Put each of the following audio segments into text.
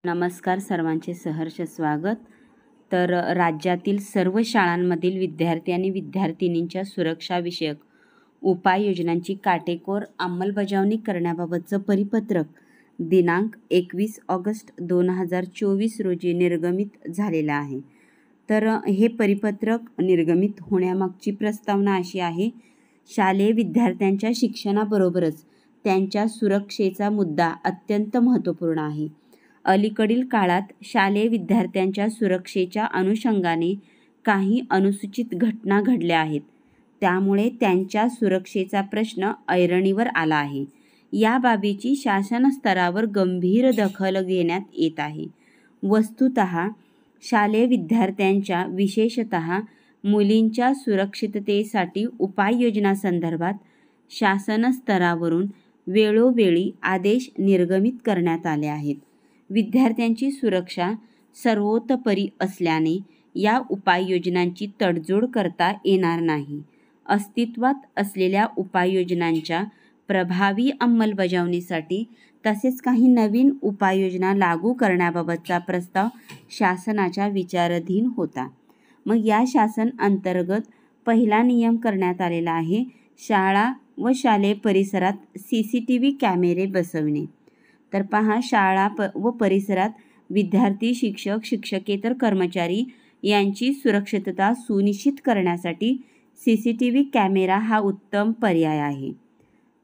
नमस्कार, सर्वांचे सहर्ष स्वागत. तर राज्यातील सर्व शाळांमधील विद्यार्थी आणि विद्यार्थिनींच्या सुरक्षाविषयक उपाययोजनांची काटेकोर अंमलबजावणी करण्याबाबतचं परिपत्रक दिनांक 21 ऑगस्ट 2024 रोजी निर्गमित झालेलं आहे. तर हे परिपत्रक निर्गमित होण्यामागची प्रस्तावना अशी आहे: शालेय विद्यार्थ्यांच्या शिक्षणाबरोबरच त्यांच्या सुरक्षेचा मुद्दा अत्यंत महत्त्वपूर्ण आहे. अलीकडील काळात शालेय विद्यार्थ्यांच्या सुरक्षेच्या अनुषंगाने काही अनुचित घटना घडल्या आहेत. त्यामुळे त्यांच्या सुरक्षेचा प्रश्न ऐरणीवर आला आहे. या बाबीची शासन स्तरावर गंभीर दखल घेण्यात येत आहे. वस्तुतः शालेय विद्यार्थ्यांच्या, विशेषतः मुलींच्या सुरक्षिततेसाठी उपाययोजनांसंदर्भात शासन स्तरावरून वेळोवेळी आदेश निर्गमित करण्यात आले आहेत. विद्यार्थ्यांची सुरक्षा सर्वोतोपरी असल्याने या उपाययोजनांची तडजोड करता येणार नाही. अस्तित्वात असलेल्या उपाययोजनांच्या प्रभावी अंमलबजावणीसाठी तसेच काही नवीन उपाययोजना लागू करण्याबाबतचा प्रस्ताव शासनाच्या विचाराधीन होता. मग या शासन अंतर्गत पहिला नियम करण्यात आलेला आहे: शाळा व शालेय परिसरात CCTV कॅमेरे बसविणे. तर पहा, शाळा व परिसरात विद्यार्थी, शिक्षक, शिक्षकेतर कर्मचारी यांची सुरक्षितता सुनिश्चित करण्यासाठी CCTV कॅमेरा हा उत्तम पर्याय आहे.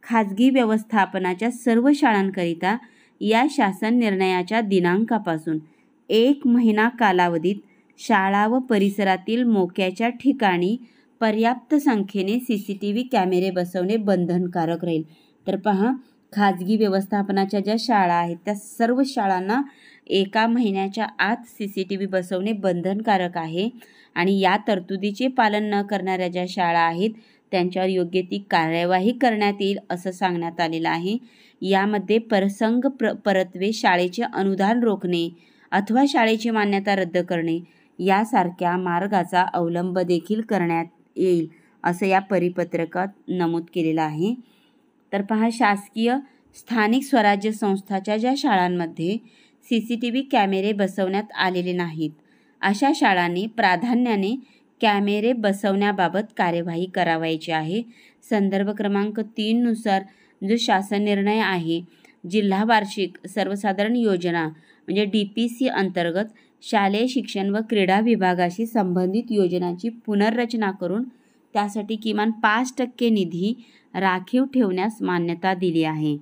खाजगी व्यवस्थापनाच्या सर्व शाळांकरिता या शासन निर्णयाच्या दिनांकापासून 1 महिना कालावधीत शाळा व परिसरातील मोक्याच्या ठिकाणी पर्याप्त संख्येने CCTV कॅमेरे बसवणे बंधनकारक राहील. तर पहा, खाजगी व्यवस्थापनाच्या ज्या शाळा आहेत त्या सर्व शाळांना 1 महिन्याच्या आत CCTV बसवणे बंधनकारक आहे आणि या तरतुदीचे पालन न करणाऱ्या ज्या शाळा आहेत त्यांच्यावर योग्य ती कार्यवाही करण्यात येईल असं सांगण्यात आलेलं आहे. यामध्ये प्रसंग परत्वे, शाळेचे अनुदान रोखणे अथवा शाळेची मान्यता रद्द करणे यासारख्या मार्गाचा अवलंब देखील करण्यात येईल असं या परिपत्रकात नमूद केलेलं आहे. तर पहा, शासकीय स्थानिक स्वराज्य संस्थाच्या ज्या शाळांमध्ये CCTV कॅमेरे बसवण्यात आलेले नाहीत अशा शाळांनी प्राधान्याने कॅमेरे बसवण्याबाबत कार्यवाही करावयाची आहे. संदर्भ क्रमांक 3 नुसार जो शासन निर्णय आहे, जिल्हा वार्षिक सर्वसाधारण योजना म्हणजे DPC अंतर्गत शालेय शिक्षण व क्रीडा विभागाशी संबंधित योजनांची पुनर्रचना करून त्यासाठी किमान 5% निधी राखीव ठेवण्यास मान्यता दिली आहे.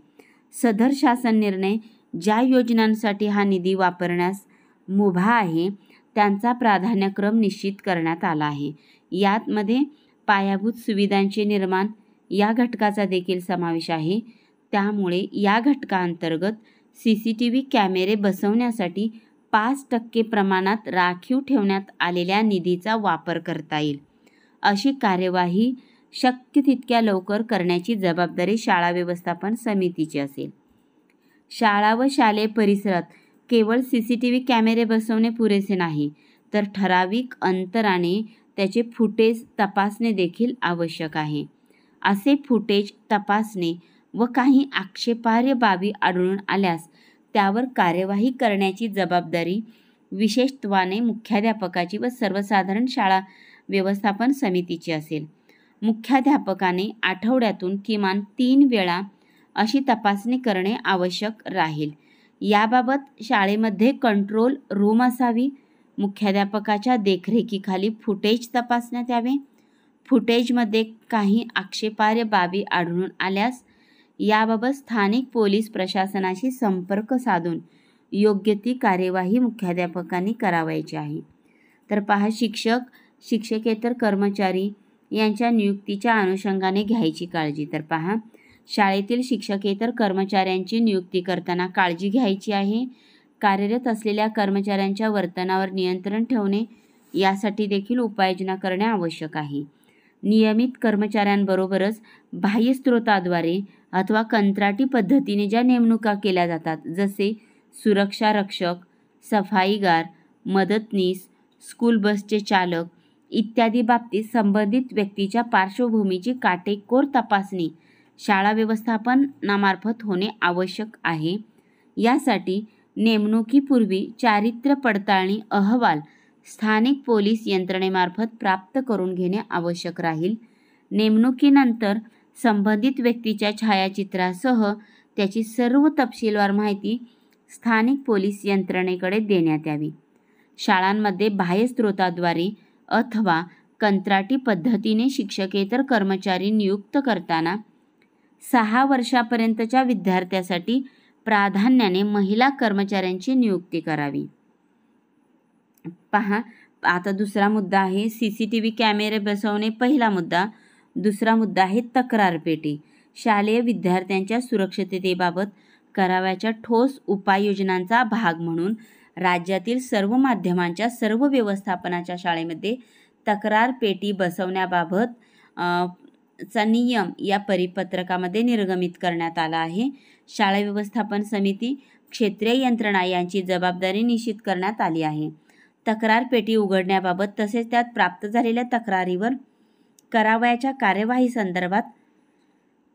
सदर शासन निर्णय ज्या योजनांसाठी हा निधी वापरण्यास मुभा आहे त्यांचा प्राधान्यक्रम निश्चित करण्यात आला आहे. यामध्ये पायाभूत सुविधांचे निर्माण या घटकाचा देखील समावेश आहे. त्यामुळे या घटकाअंतर्गत CCTV कॅमेरे बसवण्यासाठी 5% प्रमाणात राखीव ठेवण्यात आलेल्या निधीचा वापर करता येईल. अशी कार्यवाही शक्य तितक्या लवकर करण्याची जबाबदारी शाळा व्यवस्थापन समितीची असेल. शाळा व शालेय परिसरात केवळ CCTV कॅमेरे बसवणे पुरेसे नाही, तर ठराविक अंतराने त्याचे फुटेज तपासणे देखील आवश्यक आहे. असे फुटेज तपासणे व काही आक्षेपार्ह बाबी आढळून आल्यास त्यावर कार्यवाही करण्याची जबाबदारी विशेषत्वाने मुख्याध्यापकाची व सर्वसाधारण शाळा व्यवस्थापन समितीची असेल. मुख्याध्यापकाने आठवड्यातून किमान 3 वेळा अशी तपासणी करणे आवश्यक राहील. याबाबत शाळेमध्ये कंट्रोल रूम असावी. मुख्याध्यापकाच्या देखरेखीखाली फुटेज तपासण्यात यावे. फुटेजमध्ये काही आक्षेपार्ह बाबी आढळून आल्यास याबाबत स्थानिक पोलीस प्रशासनाशी संपर्क साधून योग्य ती कार्यवाही मुख्याध्यापकांनी करावयाची आहे. तर पहा, शिक्षक, शिक्षकेतर कर्मचारी यांच्या नियुक्तीच्या अनुषंगाने घ्यायची काळजी. तर पहा, शाळेतील शिक्षकेतर कर्मचाऱ्यांची नियुक्ती करताना काळजी घ्यायची आहे. कार्यरत असलेल्या कर्मचाऱ्यांच्या वर्तनावर नियंत्रण ठेवणे यासाठी देखील उपाययोजना करणे आवश्यक आहे. नियमित कर्मचाऱ्यांबरोबरच बाह्य स्रोताद्वारे अथवा कंत्राटी पद्धतीने ज्या नेमणुका केल्या जातात, जसे सुरक्षा रक्षक, सफाईगार, मदतनीस, स्कूल बसचे चालक इत्यादी बाबतीत संबंधित व्यक्तीच्या पार्श्वभूमीची काटेकोर तपासणी शाळा व्यवस्थापनामार्फत होणे आवश्यक आहे. यासाठी नेमणुकीपूर्वी चारित्र्य पडताळणी अहवाल स्थानिक पोलीस यंत्रणेमार्फत प्राप्त करून घेणे आवश्यक राहील. नेमणुकीनंतर संबंधित व्यक्तीच्या छायाचित्रासह त्याची सर्व तपशीलवार माहिती स्थानिक पोलीस यंत्रणेकडे देण्यात यावी. शाळांमध्ये बाह्य स्रोताद्वारे अथवा कंत्राटी पद्धतीने शिक्षकेतर कर्मचारी नियुक्त करताना 6 वर्षापर्यंतच्या विद्यार्थ्यासाठी प्राधान्याने महिला कर्मचाऱ्यांची नियुक्ती करावी. पहा, आता दुसरा मुद्दा आहे CCTV कॅमेरे बसवणे. पहिला मुद्दा. दुसरा मुद्दा आहे तक्रार पेटी. शालेय विद्यार्थ्यांच्या सुरक्षिततेबाबत करावयाच्या ठोस उपाययोजनांचा भाग म्हणून राज्यातील सर्व माध्यमांच्या सर्व व्यवस्थापनाच्या शाळेमध्ये तक्रार पेटी बसवण्याबाबत चा नियम या परिपत्रकामध्ये निर्गमित करण्यात आला आहे. शाळा व्यवस्थापन समिती, क्षेत्रीय यंत्रणा यांची जबाबदारी निश्चित करण्यात आली आहे. तक्रार पेटी उघडण्याबाबत तसेच त्यात प्राप्त झालेल्या तक्रारीवर करावयाच्या कार्यवाही संदर्भात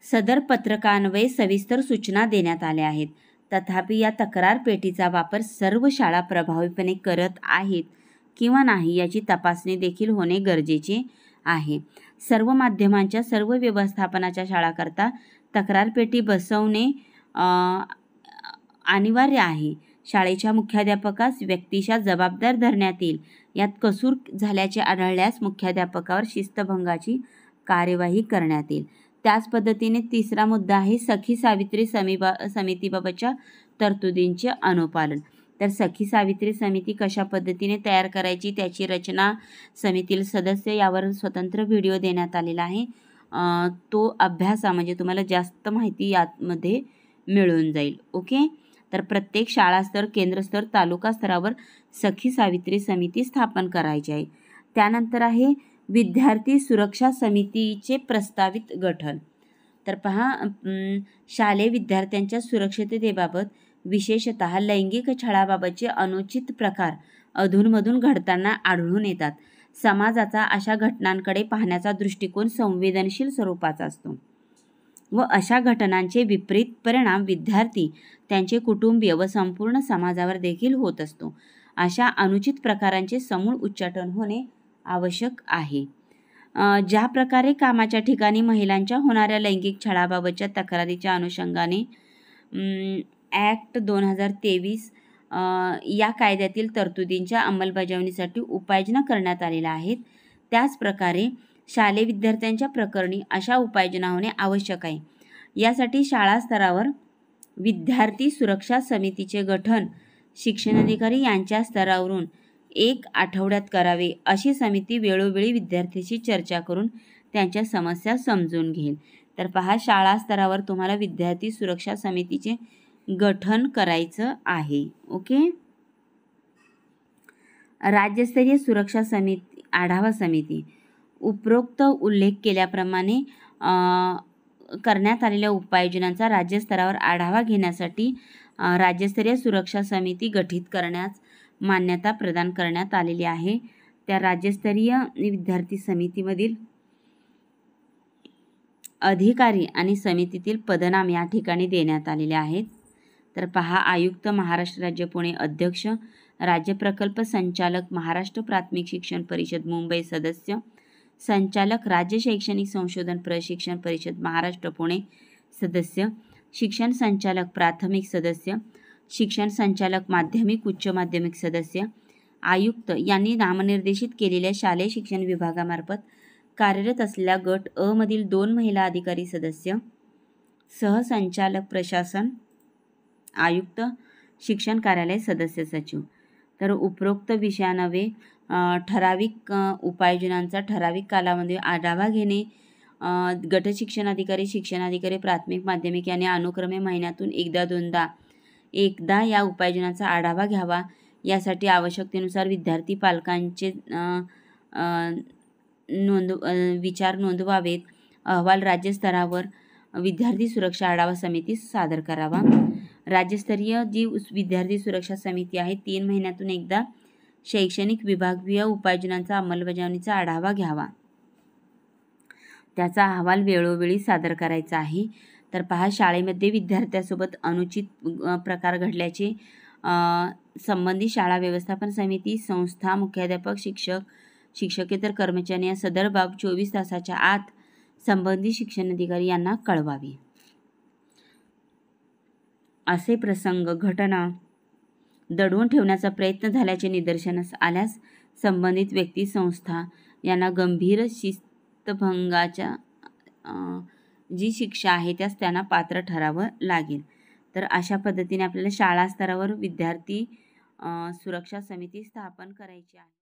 सदर पत्रकान्वये सविस्तर सूचना देण्यात आल्या आहेत. तथापि या तक्रार पेटीचा वापर सर्व शाळा प्रभावीपणे करत आहेत किंवा नाही याची तपासणी देखील होणे गरजेचे आहे. सर्व माध्यमांच्या सर्व व्यवस्थापनाच्या शाळांकरता तक्रार पेटी बसवणे अनिवार्य आहे. शाळेच्या मुख्याध्यापकास व्यक्तिशः जबाबदार धरण्यात येईल. यात कसूर झाल्याचे आढळल्यास मुख्याध्यापकावर शिस्तभंगाची कार्यवाही करण्यात येईल. त्याच पद्धतीने तिसरा मुद्दा आहे सखी सावित्री समितीबाबतच्या तरतुदींचे अनुपालन. तर सखी सावित्री समिती कशा पद्धतीने तयार करायची, त्याची रचना, समितीतील सदस्य यावर स्वतंत्र व्हिडिओ देण्यात आलेला आहे. तो अभ्यासा म्हणजे तुम्हाला जास्त माहिती यामध्ये मिळून जाईल. ओके. तर प्रत्येक शाळा स्तर, केंद्र स्तर, तालुका स्तरावर सखी सावित्री समिती स्थापन करायची आहे. त्यानंतर आहे विद्यार्थी सुरक्षा समितीचे प्रस्तावित गठन. तर पहा, शालेय विद्यार्थ्यांच्या सुरक्षिततेबाबत विशेषतः लैंगिक छळाबाबतचे अनुचित प्रकार अधूनमधून घडताना आढळून येतात. समाजाचा अशा घटनांकडे पाहण्याचा दृष्टिकोन संवेदनशील स्वरूपाचा असतो व अशा घटनांचे विपरीत परिणाम विद्यार्थी, त्यांचे कुटुंबीय व संपूर्ण समाजावर देखील होत असतो. अशा अनुचित प्रकारांचे समूळ उच्चाटन होणे आवश्यक आहे. ज्या प्रकारे कामाच्या ठिकाणी महिलांच्या होणाऱ्या लैंगिक छळाबाबतच्या तक्रारीच्या अनुषंगाने ॲक्ट 2023 या कायद्यातील तरतुदींच्या अंमलबजावणीसाठी उपाययोजना करण्यात आलेल्या आहेत. त्याचप्रकारे शालेय विद्यार्थ्यांच्या प्रकरणी अशा उपाययोजना होणे आवश्यक आहे. यासाठी शाळा स्तरावर विद्यार्थी सुरक्षा समितीचे गठन शिक्षणाधिकारी यांच्या स्तरावरून 1 आठवड्यात करावे. अशी समिती वेळोवेळी विद्यार्थ्यांशी चर्चा करून त्यांच्या समस्या समजून घेईल. तर पहा, शाळा स्तरावर तुम्हाला विद्यार्थी सुरक्षा समितीचे गठन करायचं आहे. ओके. राज्यस्तरीय सुरक्षा समिती आढावा समिती. उपरोक्त उल्लेख केल्याप्रमाणे करण्यात आलेल्या उपाययोजनांचा राज्यस्तरावर आढावा घेण्यासाठी राज्यस्तरीय सुरक्षा समिती गठीत करण्यास मान्यता प्रदान करण्यात आलेली आहे. त्या राज्यस्तरीय विद्यार्थी समितीमधील अधिकारी आणि समितीतील पदनाम या ठिकाणी देण्यात आलेले आहेत. तर पहा, आयुक्त महाराष्ट्र राज्य पुणे अध्यक्ष, राज्य प्रकल्प संचालक महाराष्ट्र प्राथमिक शिक्षण परिषद मुंबई सदस्य, संचालक राज्य शैक्षणिक संशोधन प्रशिक्षण परिषद महाराष्ट्र पुणे सदस्य, शिक्षण संचालक प्राथमिक सदस्य, शिक्षण संचालक माध्यमिक उच्च माध्यमिक सदस्य. आयुक्त यांनी नामनिर्देशित केलेल्या शालेय शिक्षण विभागामार्फत कार्यरत असलेल्या गट अ मधील 2 महिला अधिकारी सदस्य, सहसंचालक प्रशासन आयुक्त, शिक्षण कार्यालय सदस्य सचिव. तर उपरोक्त विषयान्वये ठराविक उपाययोजनांचा ठराविक कालावधी आढावा घेणे, गट शिक्षणाधिकारी प्राथमिक माध्यमिक यांनी अनुक्रमे महिन्यातून एकदा या उपाययोजनांचा आढावा घ्यावा. यासाठी आवश्यकतेनुसार विद्यार्थी पालकांचे विचार नोंदवावेत. अहवाल राज्यस्तरावर विद्यार्थी सुरक्षा आढावा समितीस सादर करावा. राज्यस्तरीय जी विद्यार्थी सुरक्षा समिती आहे 3 महिन्यातून एकदा शैक्षणिक विभागीय उपाययोजनांचा अंमलबजावणीचा आढावा घ्यावा. त्याचा अहवाल वेळोवेळी सादर करायचा आहे. तर पहा, शाळेमध्ये विद्यार्थ्यासोबत अनुचित प्रकार घडल्याचे संबंधित शाळा व्यवस्थापन समिती, संस्था, मुख्याध्यापक, शिक्षक, शिक्षकेतर कर्मचारी या सदर बाब 24 तासाच्या आत संबंधित शिक्षणाधिकारी यांना कळवावी. असे प्रसंग, घटना दडवून ठेवण्याचा प्रयत्न झाल्याचे निदर्शनास आल्यास संबंधित व्यक्ती, संस्था यांना गंभीर शिस्तभंगाच्या जी शिक्षा आहे त्यास त्यांना पात्र ठरावं लागेल. तर अशा पद्धतीने आपल्याला शाळा स्तरावर विद्यार्थी सुरक्षा समिती स्थापन करायची आहे.